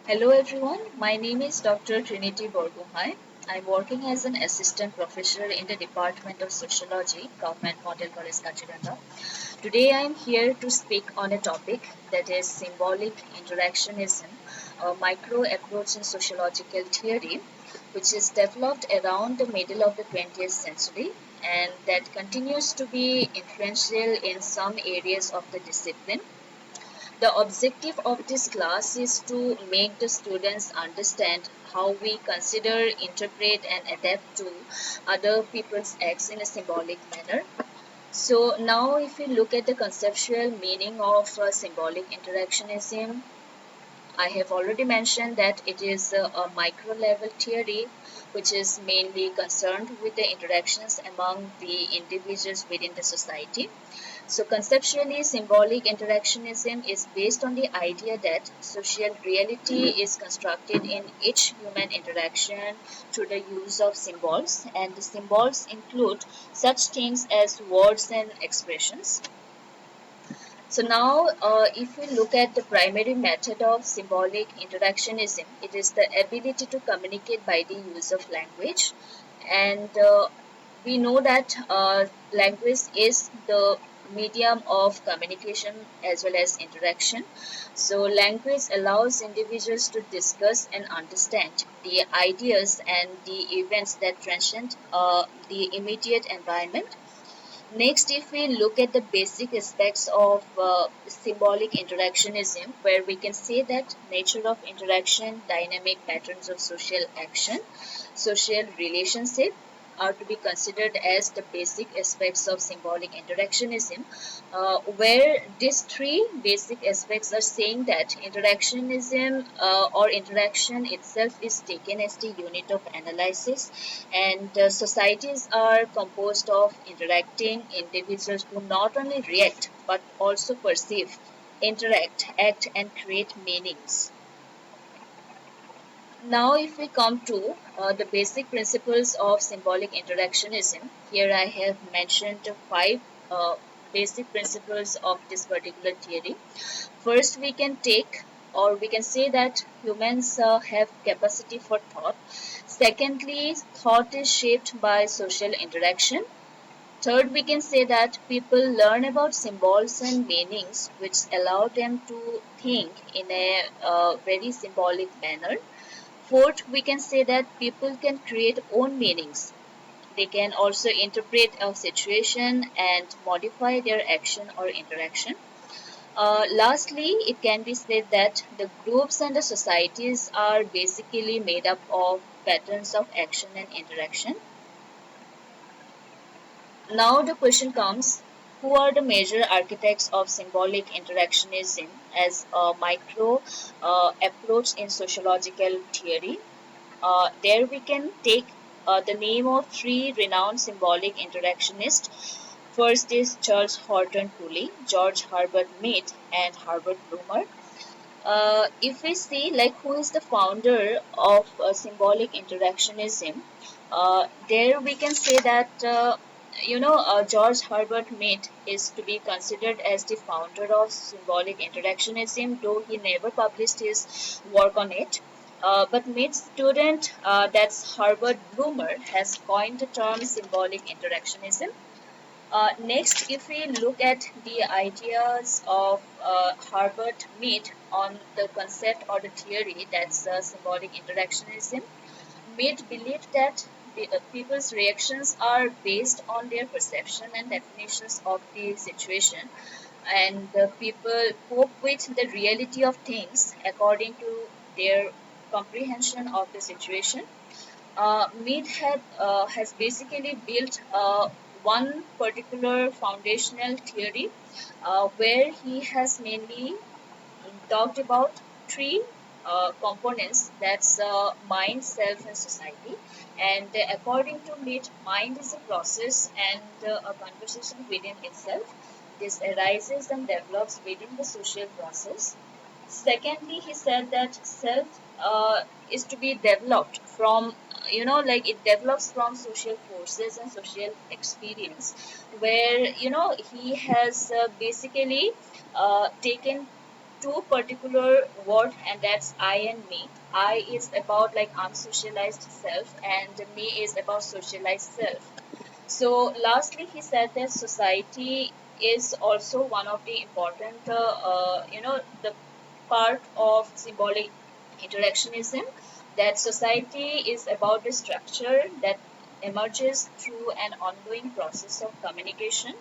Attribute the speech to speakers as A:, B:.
A: Hello everyone, my name is Dr. Trinity Borgohai. I'm working as an assistant professor in the Department of Sociology, Government Model College, Kachiganga. Today I'm here to speak on a topic that is symbolic interactionism, a micro approach in sociological theory, which is developed around the middle of the 20th century and that continues to be influential in some areas of the discipline. The objective of this class is to make the students understand how we consider, interpret, and adapt to other people's acts in a symbolic manner. So, now if we look at the conceptual meaning of symbolic interactionism, I have already mentioned that it is a micro level theory which is mainly concerned with the interactions among the individuals within the society. So, conceptually, symbolic interactionism is based on the idea that social reality is constructed in each human interaction through the use of symbols, and the symbols include such things as words and expressions. So now, if we look at the primary method of symbolic interactionism, it is the ability to communicate by the use of language. And we know that language is the medium of communication as well as interaction. So language allows individuals to discuss and understand the ideas and the events that transcend the immediate environment. Next, if we look at the basic aspects of symbolic interactionism, where we can say that nature of interaction, dynamic patterns of social action, social relationship are to be considered as the basic aspects of symbolic interactionism, where these three basic aspects are saying that interactionism or interaction itself is taken as the unit of analysis, and societies are composed of interacting individuals who not only react but also perceive, interact, act, and create meanings. Now, if we come to the basic principles of symbolic interactionism, here I have mentioned five basic principles of this particular theory. First, we can take or we can say that humans have capacity for thought. Secondly, thought is shaped by social interaction. Third, we can say that people learn about symbols and meanings which allow them to think in a very symbolic manner. Fourth, we can say that people can create own meanings. They can also interpret a situation and modify their action or interaction. Lastly, it can be said that the groups and the societies are basically made up of patterns of action and interaction. Now the question comes, who are the major architects of symbolic interactionism as a micro approach in sociological theory? There we can take the name of three renowned symbolic interactionists. First is Charles Horton Cooley, George Herbert Mead, and Herbert Blumer. If we see like who is the founder of symbolic interactionism, there we can say that George Herbert Mead is to be considered as the founder of symbolic interactionism, though he never published his work on it. But Mead's student, that's Herbert Blumer, has coined the term symbolic interactionism. Next, if we look at the ideas of Herbert Mead on the concept or the theory that's symbolic interactionism, Mead believed that people's reactions are based on their perception and definitions of the situation, and people cope with the reality of things according to their comprehension of the situation. Mead has basically built one particular foundational theory where he has mainly talked about three components, that's mind, self, and society. And according to Mead, mind is a process and a conversation within itself. This arises and develops within the social process. Secondly, he said that self is to be developed from, like it develops from social forces and social experience, where, he has basically taken two particular word, and that's I and me. I is about like unsocialized self, and me is about socialized self. So, lastly, he said that society is also one of the important, the part of symbolic interactionism. That society is about the structure that emerges through an ongoing process of communication,